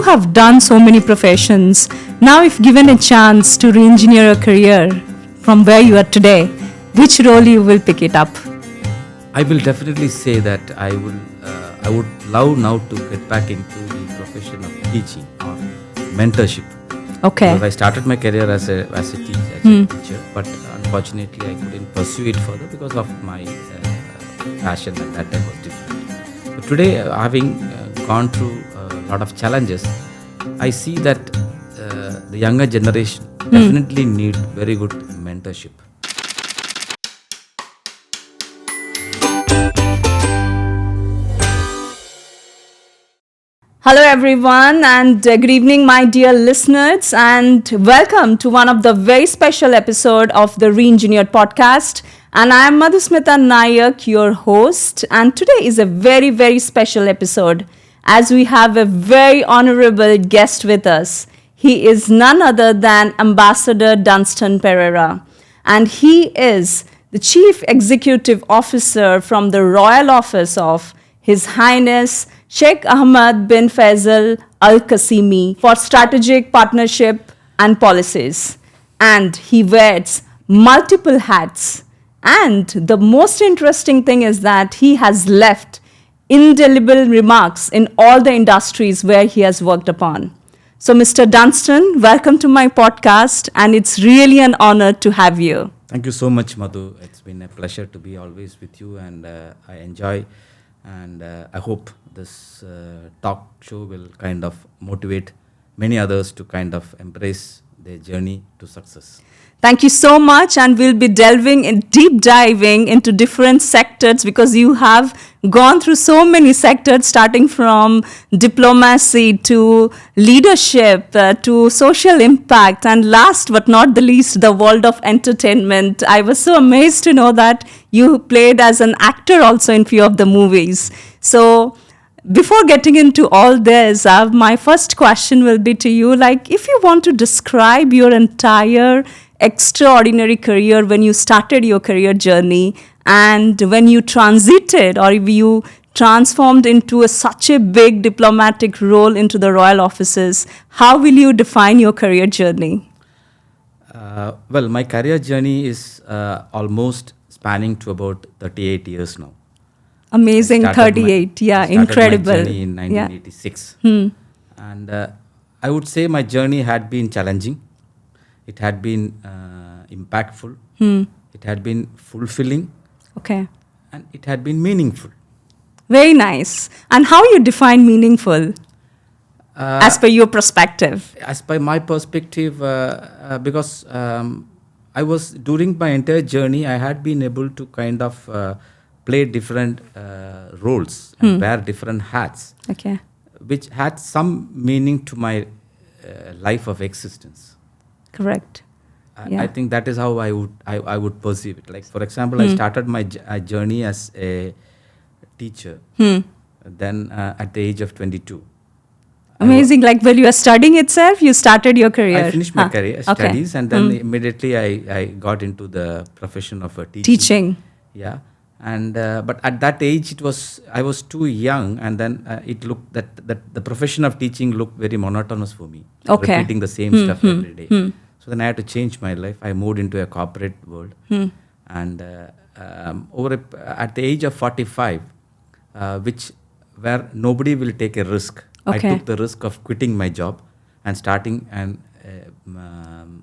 you have done so many professions. Now, if given a chance to re-engineer your career from where you are today, which role you will pick it up? I will definitely say that I would love now to get back into the profession of teaching or mentorship. Okay. Because I started my career as a teacher, but unfortunately I couldn't pursue it further because of my passion at that time was different. But today, having gone through a lot of challenges, I see that the younger generation definitely need very good mentorship. Hello everyone and good evening my dear listeners, and welcome to one of the very special episode of the Re-Engineered podcast. And I am Madhusmita Nayak, your host, and today is a very, very special episode as we have a very honorable guest with us. He is none other than Ambassador Dunston Pereira, and he is the Chief Executive Officer from the Royal Office of His Highness Sheikh Ahmed bin Faisal Al Qassimi for strategic partnership and policies. And he wears multiple hats. And the most interesting thing is that he has left indelible remarks in all the industries where he has worked upon. So, Mr. Dunston, welcome to my podcast, and it's really an honor to have you. Thank you so much, Madhu. It's been a pleasure to be always with you, and I enjoy, and I hope this talk show will kind of motivate many others to kind of embrace their journey to success. Thank you so much, and we'll be delving in deep diving into different sectors because you have gone through so many sectors, starting from diplomacy to leadership to social impact, and last but not the least, the world of entertainment. I was so amazed to know that you played as an actor also in few of the movies. So before getting into all this, my first question will be to you, like, if you want to describe your entire extraordinary career when you started your career journey and when you transited or if you transformed into such a big diplomatic role into the royal offices, how will you define your career journey? Well, my career journey is almost spanning to about 38 years now. Amazing, 38. Incredible. My journey in 1986. And I would say my journey had been challenging. It had been impactful. It had been fulfilling. Okay. And it had been meaningful. Very nice. And how you define meaningful as per your perspective? As per my perspective, because I was, during my entire journey, I had been able to kind of play different roles and wear different hats, Okay. which had some meaning to my life of existence. Correct. I think that is how I would perceive it. Like, for example, I started my journey as a teacher. Then at the age of 22. Amazing. Like while you were studying itself, you started your career. I finished my career studies, and then immediately I got into the profession of teaching. Yeah. And but at that age, I was too young, and then it looked that the profession of teaching looked very monotonous for me. Okay. Repeating the same stuff every day. So then I had to change my life. I moved into a corporate world, and at the age of 45, where nobody will take a risk. Okay. I took the risk of quitting my job and starting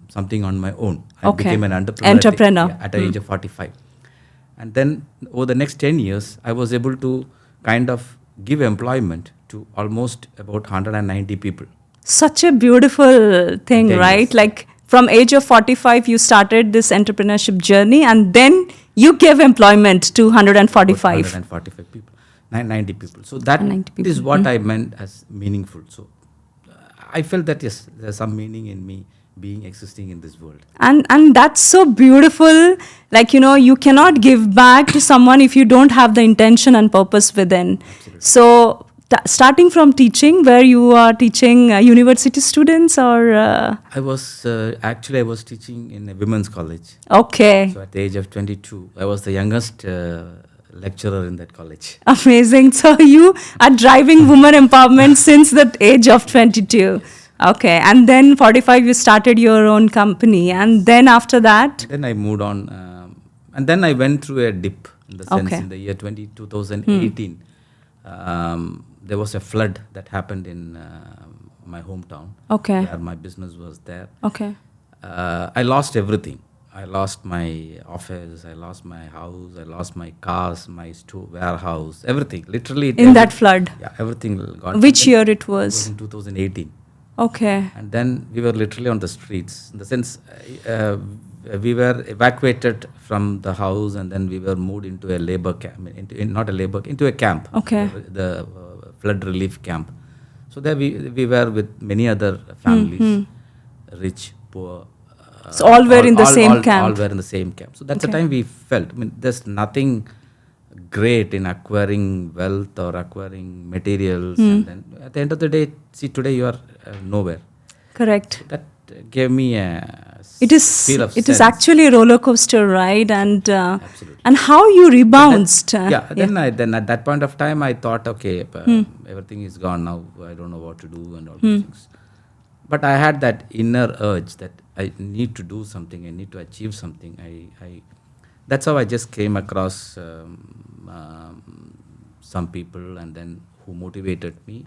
something on my own. I became an entrepreneur at the age of 45. And then over the next 10 years, I was able to kind of give employment to almost about 190 people. Such a beautiful thing, right? Years. Like from age of 45, you started this entrepreneurship journey, and then you gave employment to 145. 145 people, 90 people. So that is what I meant as meaningful. So I felt that yes, there's some meaning in me existing in this world. And that's so beautiful. Like, you cannot give back to someone if you don't have the intention and purpose within. Absolutely. So starting from teaching, where you are teaching university students or? I was teaching in a women's college. Okay. So at the age of 22, I was the youngest lecturer in that college. Amazing. So you are driving women empowerment since the age of 22. Okay. And then 45, you started your own company. And then after that? Then I moved on. And then I went through a dip in the sense Okay. in the year 2018. There was a flood that happened in my hometown. Okay. Where my business was there. Okay. I lost everything. I lost my office, I lost my house, I lost my cars, my warehouse, everything. Literally. In that flood? Yeah, everything got. Which year it It was? in 2018. Okay. And then we were literally on the streets. In the sense, we were evacuated from the house, and then we were moved into a labor camp, into a camp. Okay. The flood relief camp. So there we were with many other families, rich, poor. So all were in the same camp. All were in the same camp. So that's the Okay. time we felt. I mean, there's nothing great in acquiring wealth or acquiring materials, and then at the end of the day, see, today you are nowhere. Correct. That gave me a It is. feel of It is sense. actually a roller coaster ride, and Absolutely. and how you rebounced. Then at that point of time, I thought, okay, everything is gone now. I don't know what to do and all those things. But I had that inner urge that I need to do something. I need to achieve something. That's how I just came across some people, and then who motivated me.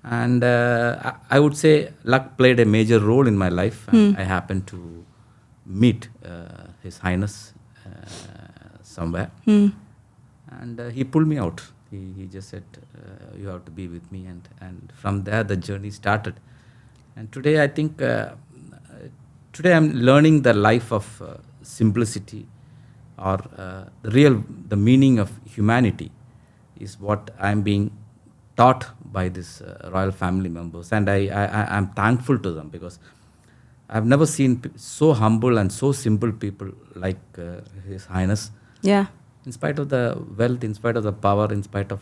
And I would say luck played a major role in my life. And I happened to meet His Highness somewhere. And he pulled me out. He just said, you have to be with me. And from there, the journey started. And today, I think, today I'm learning the life of simplicity, or the meaning of humanity is what I'm being taught by this royal family members. And I'm thankful to them, because I've never seen so humble and so simple people like His Highness. Yeah. In spite of the wealth, in spite of the power, in spite of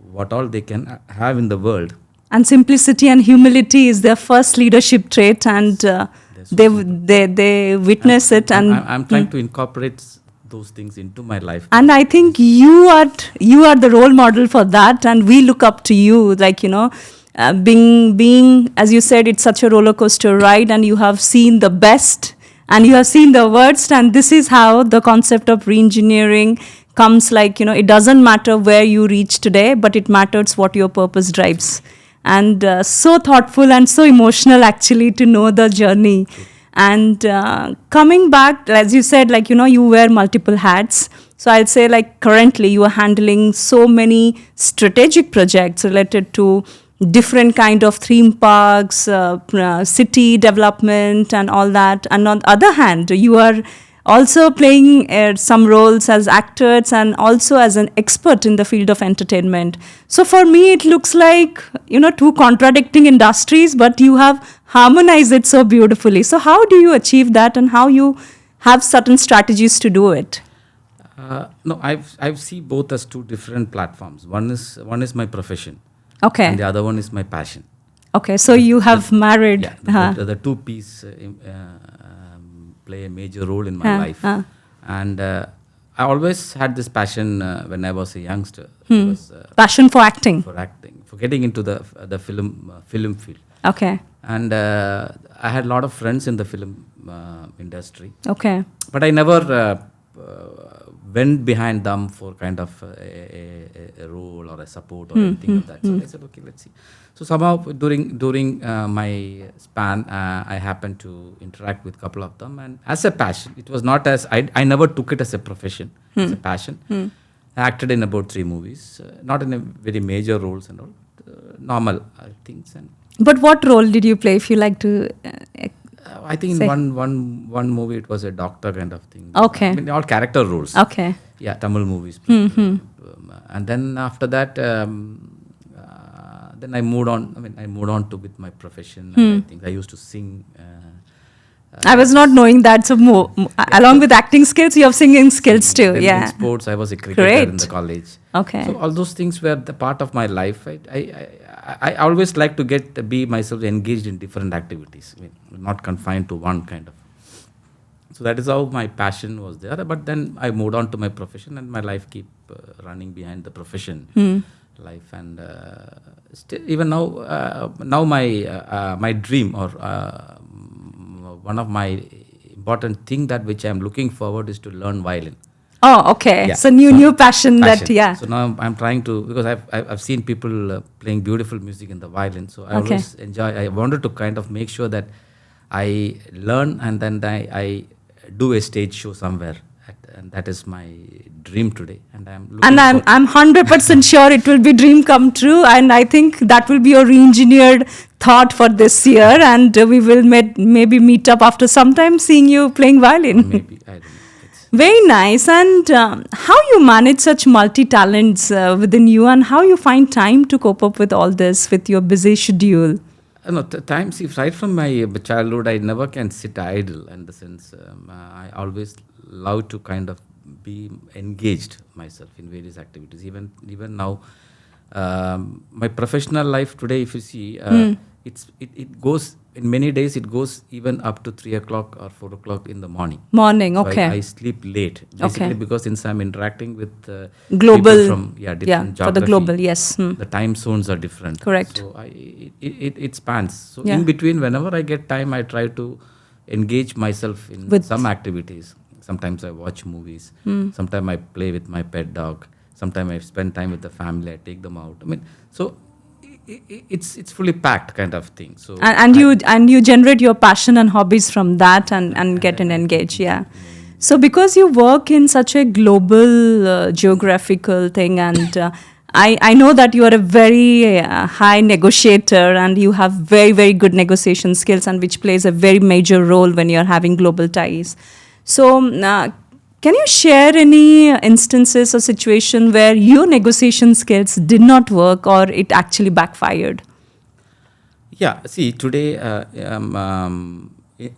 what all they can have in the world. And simplicity and humility is their first leadership trait, and they witness it. And I'm trying to incorporate those things into my life. And I think you are the role model for that, and we look up to you. Like, being as you said, it's such a roller coaster ride, and you have seen the best and you have seen the worst, and this is how the concept of re-engineering comes. Like, it doesn't matter where you reach today, but it matters what your purpose drives. And so thoughtful and so emotional, actually, to know the journey. And coming back, as you said, like, you wear multiple hats. So I'll say, like, currently you are handling so many strategic projects related to different kind of theme parks, city development and all that. And on the other hand, you are also playing some roles as actors and also as an expert in the field of entertainment. So for me, it looks like, two contradicting industries, but you have harmonized it so beautifully. So how do you achieve that, and how you have certain strategies to do it? No, I see both as two different platforms. One is my profession. Okay. And the other one is my passion. Okay, so you have married. Yeah, the two pieces play a major role in my life. And I always had this passion when I was a youngster. It was, passion for acting. For getting into the film field. Okay. And I had a lot of friends in the film industry. Okay. But I never went behind them for kind of a role or a support or anything like that. So I said, okay, let's see. So somehow during my span, I happened to interact with a couple of them, and as a passion, it was not as I never took it as a profession, as a passion. I acted in about 3 movies, not in a very major roles and all, normal things. And but what role did you play, if you like to? I think say. in one movie it was a doctor kind of thing. Okay. I mean, all character roles. Okay. Yeah, Tamil movies. And then after that, then I moved on. I mean, I moved on to with my profession. And I think I used to sing. I was not knowing that. So along with acting skills, you have singing skills too. Then Yeah. in sports, I was a cricketer in the college. Okay. So all those things were the part of my life. I always like to be myself engaged in different activities. I mean, not confined to one kind of. So that is how my passion was there. But then I moved on to my profession, and my life keep running behind the profession life. And even now my dream, or one of my important thing that which I am looking forward is to learn violin. Oh, okay. Yeah. So new passion that, Passion. yeah. So now I'm trying to, because I've seen people playing beautiful music in the violin. So I Okay. always enjoy. I wanted to kind of make sure that I learn, and then I do a stage show somewhere, and that is my dream today. And And I'm 100% sure it will be dream come true. And I think that will be your re-engineered thought for this year. And we will maybe meet up after some time seeing you playing violin. maybe I don't know. Very nice. And how you manage such multi-talents within you, and how you find time to cope up with all this with your busy schedule? No, times, if right from my childhood, I never can sit idle. In the sense, I always love to kind of be engaged myself in various activities. Even now, my professional life today, if you see, it goes in many days. It goes even up to 3 o'clock or 4 o'clock in the morning. Morning, So okay. I sleep late, basically, Okay. because since I'm interacting with Global, people from different for the geography, global, yes. the time zones are different. Correct. So it spans. So Yeah. in between, whenever I get time, I try to engage myself in With- some activities. Sometimes I watch movies. Sometimes I play with my pet dog. Sometimes I spend time with the family. I take them out. I mean, so it's fully packed kind of thing. So And you generate your passion and hobbies from that, and get engaged, yeah. So because you work in such a global geographical thing, and I know that you are a very high negotiator, and you have very, very good negotiation skills, and which plays a very major role when you're having global ties. So can you share any instances or situation where your negotiation skills did not work, or it actually backfired? Yeah, see, today,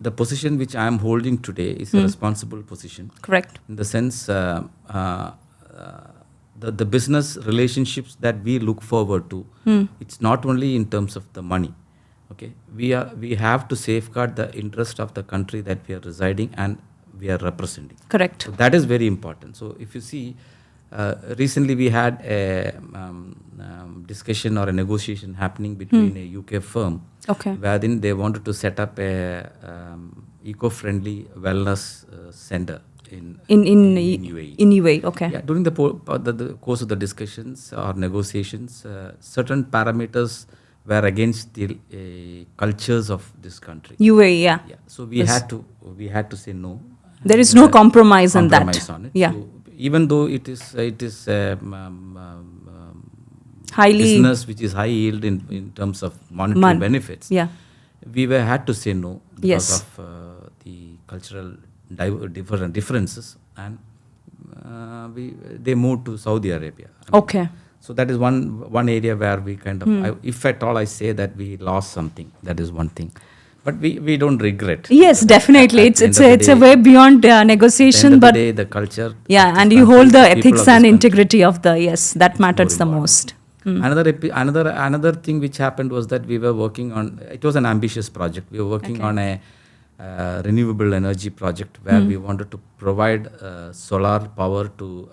the position which I am holding today is a responsible position. Correct. In the sense, the business relationships that we look forward to, it's not only in terms of the money. Okay, we have to safeguard the interest of the country that we are residing and we are representing. Correct. So that is very important. So if you see, recently we had a discussion or a negotiation happening between a UK firm, Okay. wherein they wanted to set up a eco-friendly wellness center in UAE. In UAE, okay. Yeah, during the course of the discussions or negotiations, certain parameters were against the cultures of this country. UAE, yeah. Yeah, so we had to say no. There is no compromise on that. Compromise on it. Yeah. So even though it is Highly business which is high yield in terms of monetary benefits, Yeah. we had to say no because Yes. of the cultural differences, and they moved to Saudi Arabia. Okay. So that is one area where we kind of, if at all I say that we lost something, that is one thing. But we don't regret. Yes, definitely. At the It's end of it's the a day- way beyond At the end negotiation, of the but day, the culture. of yeah, this and you country, hold the people ethics of and this country. integrity of the, yes, that matters the important. most. Another thing which happened was that we were working on. It was an ambitious project. We were working on a renewable energy project where we wanted to provide solar power to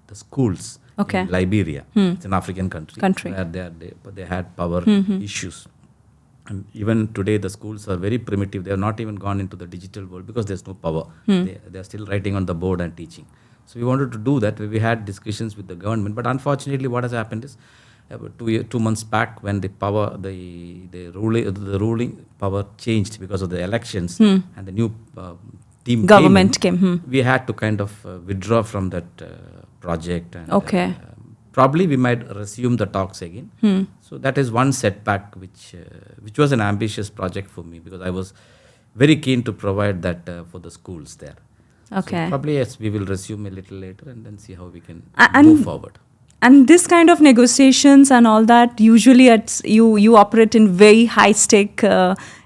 the schools Okay. in Liberia. It's an African country. Where they had power issues. And even today, the schools are very primitive. They have not even gone into the digital world because there's no power. They are still writing on the board and teaching. So we wanted to do that. We had discussions with the government, but unfortunately, what has happened is, about 2 months back, when the ruling power changed because of the elections and the new team Government came in, came. we had to kind of withdraw from that project. And, Okay. probably we might resume the talks again. So that is one setback, which was an ambitious project for me, because I was very keen to provide that for the schools there. Okay. So probably yes, we will resume a little later and then see how we can And- move forward. And this kind of negotiations and all that, usually you operate in very high stake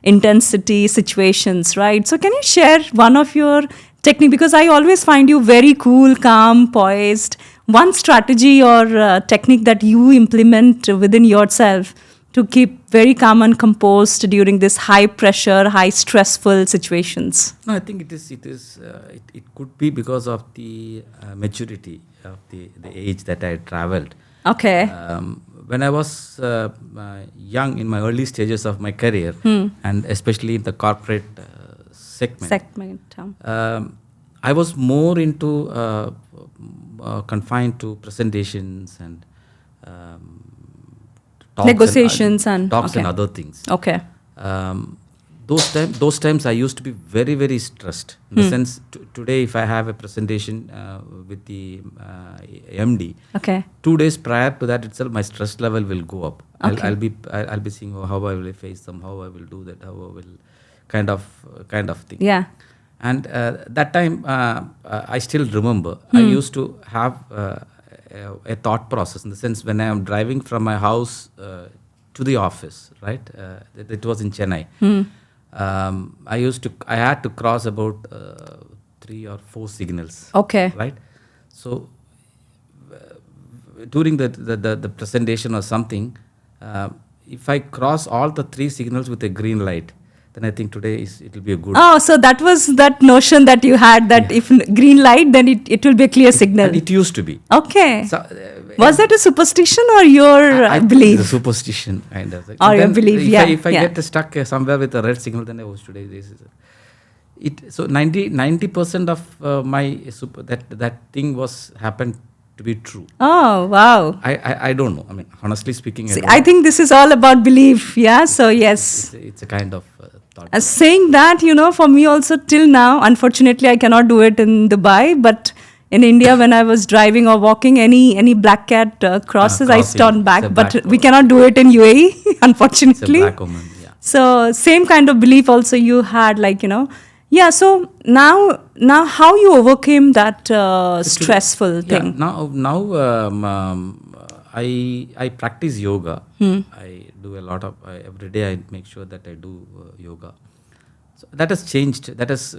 intensity situations, right? So can you share one of your technique? Because I always find you very cool, calm, poised. One strategy or technique that you implement within yourself to keep very calm and composed during this high pressure, high stressful situations? No, I think it could be because of the maturity of the age that I traveled. Okay. When I was young, in my early stages of my career, and especially in the corporate segment, I was more into confined to presentations and talks negotiations and talks okay. and other things. Okay. Those times I used to be very, very stressed. In the sense, today if I have a presentation with the MD, Okay. 2 days prior to that itself, my stress level will go up. Okay. I'll be seeing how I will face them, how I will do that, how I will kind of thing. Yeah. And that time, I still remember, I used to have a thought process, in the sense when I am driving from my house to the office, right? It was in Chennai. I had to cross about 3 or 4 signals. Okay. Right? So during the presentation or something, if I cross all the 3 signals with a green light, then I think today it will be a good. Oh, so that was that notion that you had that if green light, then it will be a clear signal. And it used to be. Okay. So, was that a superstition or your I belief? It's a superstition kind of. Or your belief, If I get stuck somewhere with a red signal, then I was today. So 90% of that thing was happened to be true. Oh, wow. I don't know. I mean, honestly speaking, See, I think this is all about belief. Yeah. So yes. It's a kind of thought. As saying that, for me also till now, unfortunately, I cannot do it in Dubai, but in India, when I was driving or walking, any black cat crosses, I turn back. But we cannot do it in UAE, unfortunately. It's a black woman, yeah. So same kind of belief also you had, Yeah. So now how you overcame that stressful thing? Yeah. Now I practice yoga. I do a lot of every day. I make sure that I do yoga. So that has changed. That has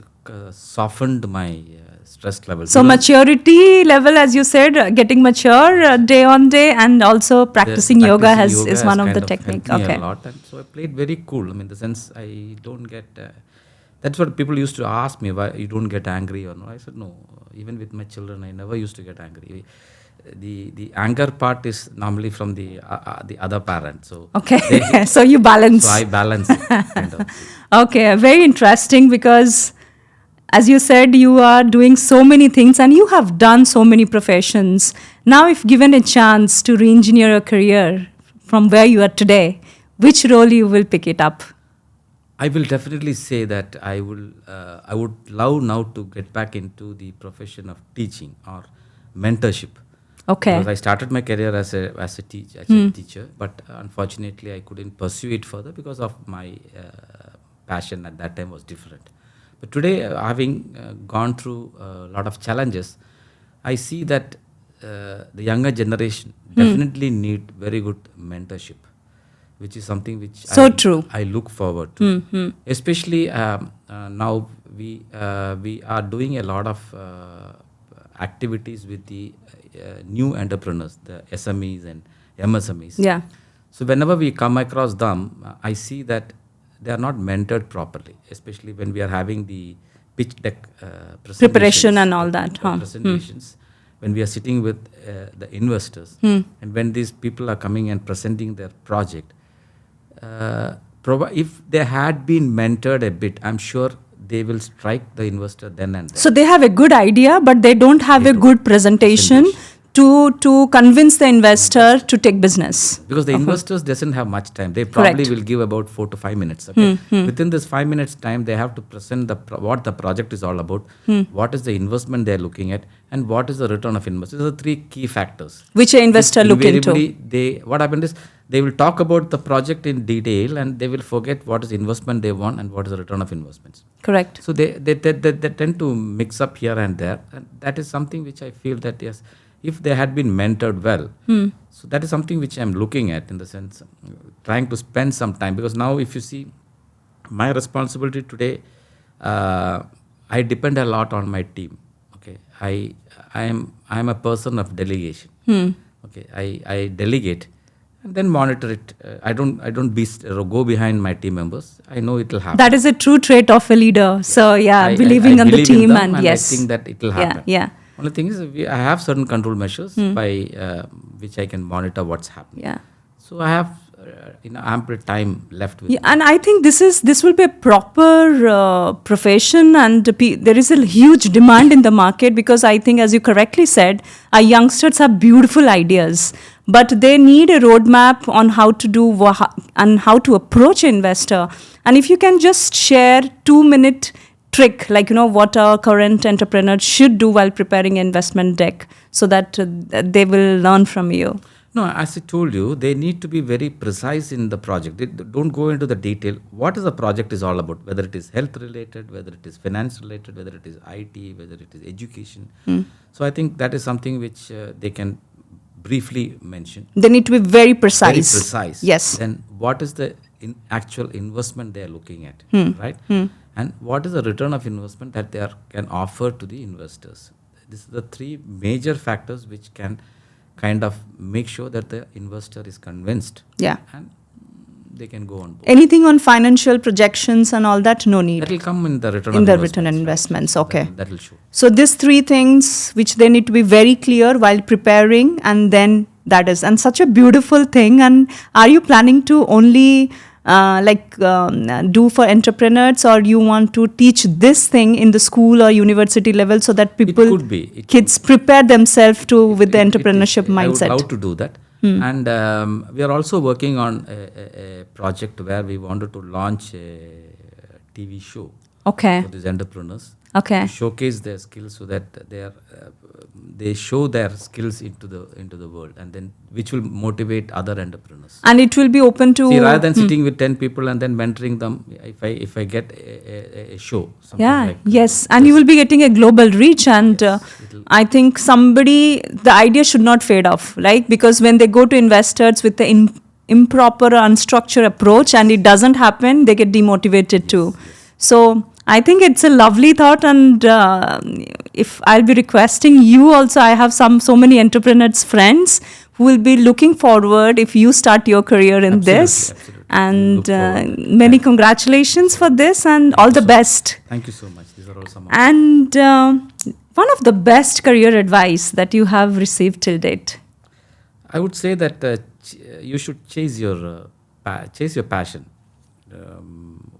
softened my stress level. So maturity level, as you said, getting mature day on day, and also practicing yoga is one of the technique. Okay. Okay. A lot, and so I played very cool. I mean, in the sense I don't get. That's what people used to ask me, why you don't get angry or no. I said no. Even with my children, I never used to get angry. The anger part is normally from the other parent. So okay, so you balance. So I balance it, kind of. Okay, very interesting, because as you said, you are doing so many things and you have done so many professions. Now, if given a chance to re-engineer your career from where you are today, which role you will pick it up? I will definitely say that I would love now to get back into the profession of teaching or mentorship. Okay. Because I started my career as a teacher, but unfortunately I couldn't pursue it further because of my passion at that time was different. But today, having gone through a lot of challenges, I see that the younger generation definitely need very good mentorship, which is something which I look forward to. Especially now we are doing a lot of activities with the new entrepreneurs, the SMEs and MSMEs. Yeah. So whenever we come across them, I see that they are not mentored properly, especially when we are having the pitch deck preparation and all that. Presentations, when we are sitting with the investors, and when these people are coming and presenting their project, if they had been mentored a bit, I'm sure they will strike the investor then and there. So they have a good idea, but they don't have a good presentation to convince the investor to take business. Because the investors doesn't have much time. They probably will give about 4 to 5 minutes. Okay? Within this 5 minutes time, they have to present what the project is all about, what is the investment they are looking at, and what is the return of investment. These are 3 key factors. Which an investor look into. What happened is, they will talk about the project in detail and they will forget what is investment they want and what is the return of investments. Correct. So they tend to mix up here and there. And that is something which I feel that, yes, if they had been mentored well, so that is something which I'm looking at, in the sense, trying to spend some time. Because now if you see, my responsibility today, I depend a lot on my team. Okay, I am a person of delegation. Okay, I delegate. and then monitor it. I don't go behind my team members. I know it will happen. That is a true trait of a leader. So believing I on the believe team in them, and yes, I think that it will happen. Yeah. Only thing is, I have certain control measures by which I can monitor what's happening. Yeah. So I have ample time left with. Yeah, and I think this will be a proper profession, and there is a huge demand in the market, because I think, as you correctly said, our youngsters have beautiful ideas, but they need a roadmap on how to do and how to approach an investor. And if you can just share 2-minute trick, like what our current entrepreneurs should do while preparing an investment deck, so that they will learn from you. No, as I told you, they need to be very precise in the project. They don't go into the detail. What is the project is all about? Whether it is health related, whether it is finance related, whether it is IT, whether it is education. So I think that is something which they can briefly mention. They need to be very precise. Very precise. Yes. Then what is the actual investment they are looking at, right? And what is the return of investment that they can offer to the investors? These are the three major factors which can kind of make sure that the investor is convinced. Yeah. And they can go on board. Anything on financial projections and all that, no need. That will come in the return In of the investments, return on right? investments, okay. That will show. So these three things which they need to be very clear while preparing, and then that is, and such a beautiful thing. And are you planning to only do for entrepreneurs, or you want to teach this thing in the school or university level, so that people, kids prepare themselves with the entrepreneurship mindset? I would love to do that. And we are also working on a project where we wanted to launch a TV show for these entrepreneurs. Okay. To showcase their skills, so that they show their skills into the world, and then which will motivate other entrepreneurs. And it will be open to. See, rather than sitting with 10 people and then mentoring them, if I get a show. Yes, and you will be getting a global reach, and I think the idea should not fade off, right? Because when they go to investors with the improper, unstructured approach, and it doesn't happen, they get demotivated too. So I think it's a lovely thought, and if I'll be requesting you also, I have so many entrepreneurs friends who will be looking forward if you start your career in this. Absolutely. And many congratulations for this, and all the best. Thank you so much. These are all some. And one of the best career advice that you have received till date? I would say that you should chase your passion.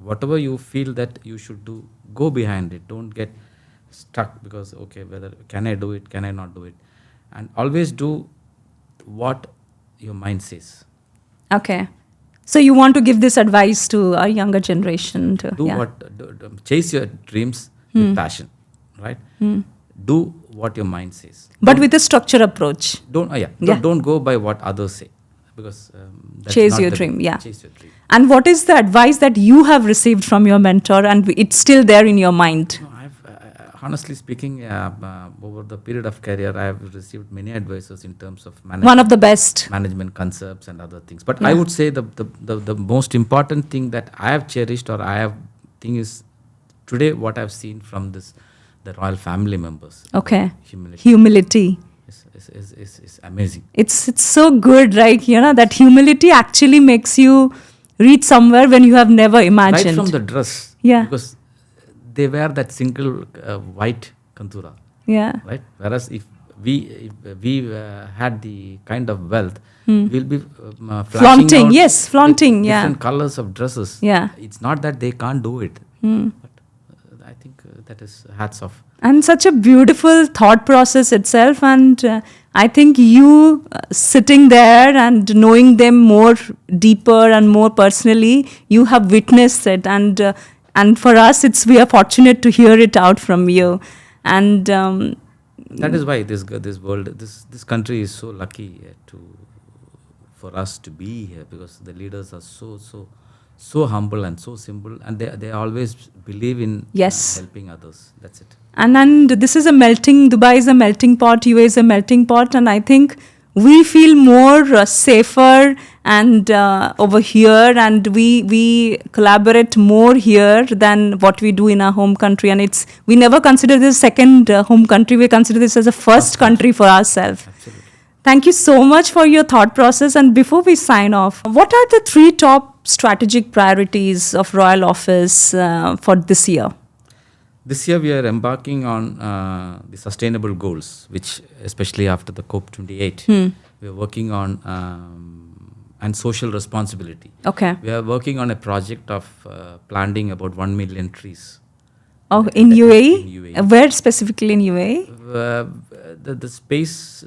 Whatever you feel that you should do, go behind it. Don't get stuck because, whether can I do it, can I not do it? And always do what your mind says. Okay. So you want to give this advice to our younger generation too? Chase your dreams with passion, right? Do what your mind says. But with a structured approach. Don't go by what others say. Because chase your dream. Chase your dream. And what is the advice that you have received from your mentor, and it's still there in your mind? No, honestly speaking, over the period of career, I have received many advices in terms of one of the best management concepts and other things. But I would say the most important thing that I have cherished, or is today what I've seen from the royal family members. Okay. Humility. Is amazing. It's so good, right? That humility actually makes you reach somewhere when you have never imagined. Right from the dress. Yeah. Because they wear that single white kantura. Yeah. Right? Whereas if we had the kind of wealth, we'll be flaunting. Yes, flaunting. Different colors of dresses. Yeah. It's not that they can't do it. But I think that is hats off. And such a beautiful thought process itself. And I think you sitting there and knowing them more deeper and more personally, you have witnessed it. And for us, we are fortunate to hear it out from you. And that is why this world, this country is so lucky for us to be here, because the leaders are so humble and so simple, and they always believe in helping others. That's it. And this is Dubai is a melting pot, UAE is a melting pot, and I think we feel more safer and over here, and we collaborate more here than what we do in our home country. And we never consider this second home country, we consider this as a first country for ourselves. Absolutely. Thank you so much for your thought process. And before we sign off, what are the 3 top strategic priorities of Royal Office for this year? This year we are embarking on the sustainable goals, which especially after the COP28, we are working on and social responsibility. Okay. We are working on a project of planting about 1 million trees. Oh, in UAE? In UAE. Where specifically in UAE?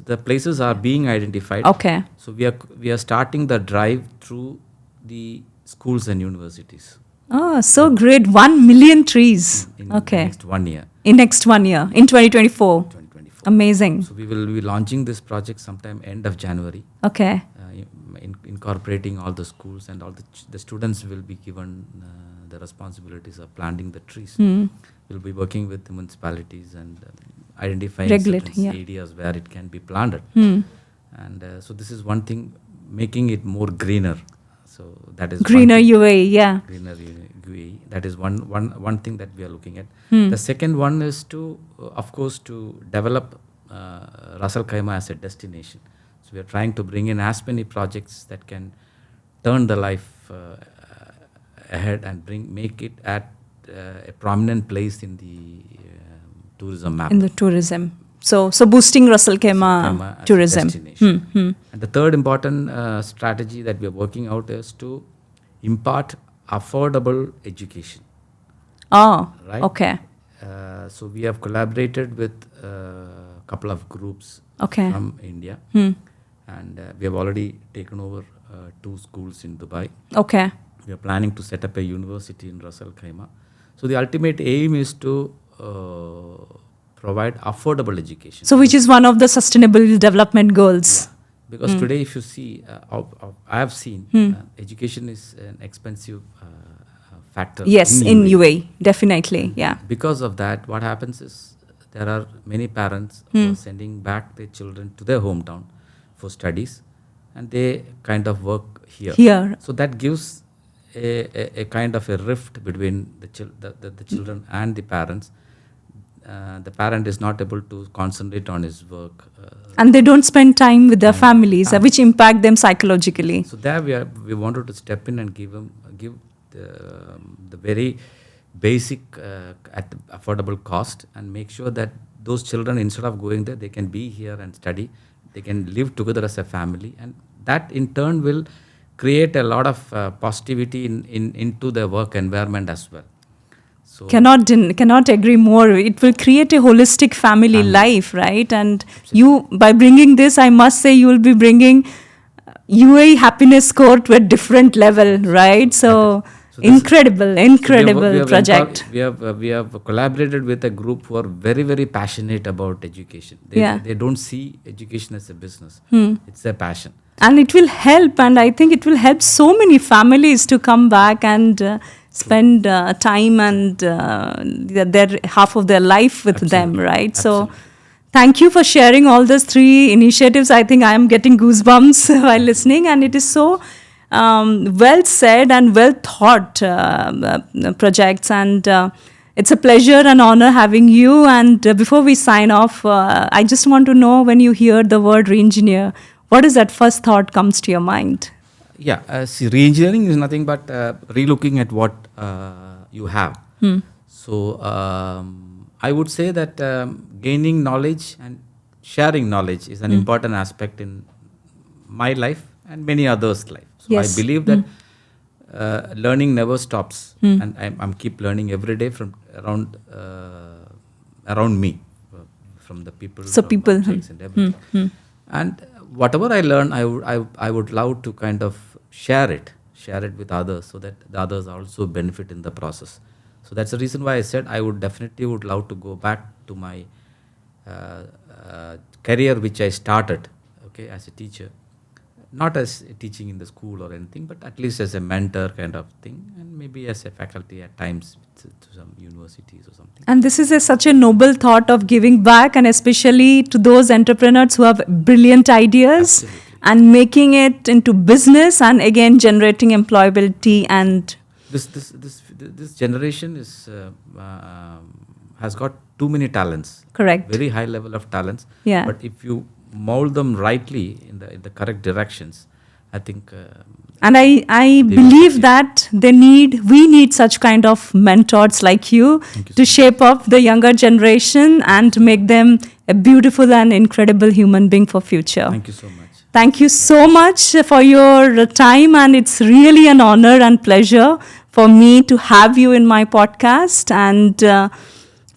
The places are being identified. Okay. So we are starting the drive through the schools and universities. Oh, so great. 1 million trees. In Okay. the next 1 year. In next 1 year, in 2024. 2024. Amazing. So we will be launching this project sometime end of January. Okay. Incorporating all the schools, and all the students will be given the responsibilities of planting the trees. We'll be working with the municipalities and identifying certain areas where it can be planted. And so this is one thing, making it more greener. So that is greener UAE, yeah. Greener UAE. That is one thing that we are looking at. The second one is to, of course, to develop Ras Al Khaimah as a destination. So we are trying to bring in as many projects that can turn the life ahead and make it at a prominent place in the tourism map. In the tourism. So boosting Ras Al Khaimah tourism. And the third important strategy that we are working out is to impart affordable education. Oh, right? okay. So we have collaborated with a couple of groups from India, and we have already taken over 2 schools in Dubai. Okay. We are planning to set up a university in Ras Al Khaimah. So the ultimate aim is to provide affordable education. So which is one of the sustainable development goals. Yeah. Because today, if you see, I have seen education is an expensive factor. Yes, in UAE, definitely, yeah. Because of that, what happens is there are many parents who are sending back their children to their hometown for studies, and they kind of work here. So that gives a kind of a rift between the children and the parents. The parent is not able to concentrate on his work. And they don't spend time with their families, which impact them psychologically. So there we wanted to step in and give the very basic at the affordable cost, and make sure that those children, instead of going there, they can be here and study. They can live together as a family, and that in turn will create a lot of positivity into the work environment as well. So cannot agree more. It will create a holistic family life, right? And you, by bringing this, I must say, you will be bringing UAE happiness score to a different level, right? So incredible project. We have collaborated with a group who are very, very passionate about education. They don't see education as a business. It's a passion. And it will help, and I think it will help so many families to come back and spend time and their half of their life with them, right? So thank you for sharing all those 3 initiatives. I think I am getting goosebumps while listening, and it is so well said and well thought projects, and it's a pleasure and honor having you. And before we sign off, I just want to know, when you hear the word re-engineer, what is that first thought comes to your mind? Yeah, see, re-engineering is nothing but re-looking at what you have. So I would say that gaining knowledge and sharing knowledge is an important aspect in my life and many others' life. So I believe that learning never stops, and I'm keep learning every day from around me, from the people, objects and everything. And whatever I learn, I would love to kind of share it with others, so that the others also benefit in the process. So that's the reason why I said I would definitely love to go back to my career which I started, as a teacher, not as teaching in the school or anything, but at least as a mentor kind of thing, and maybe as a faculty at times to some universities or something. And this is such a noble thought of giving back, and especially to those entrepreneurs who have brilliant ideas. Absolutely. And making it into business, and again generating employability. And this generation has got too many talents. Correct. Very high level of talents. Yeah. But if you mold them rightly in the correct directions, I think. And I believe that we need such kind of mentors like you to shape up the younger generation and to make them a beautiful and incredible human being for future. Thank you so much. Thank you so much for your time, and it's really an honor and pleasure for me to have you in my podcast. And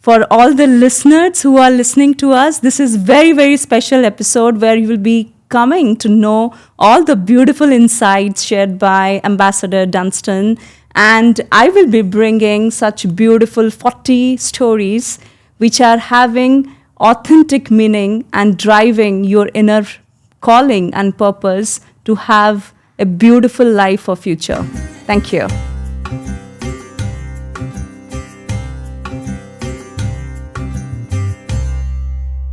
for all the listeners who are listening to us, this is very, very special episode where you will be coming to know all the beautiful insights shared by Ambassador Dunston. And I will be bringing such beautiful 40 stories which are having authentic meaning and driving your inner calling and purpose to have a beautiful life for future. Thank you.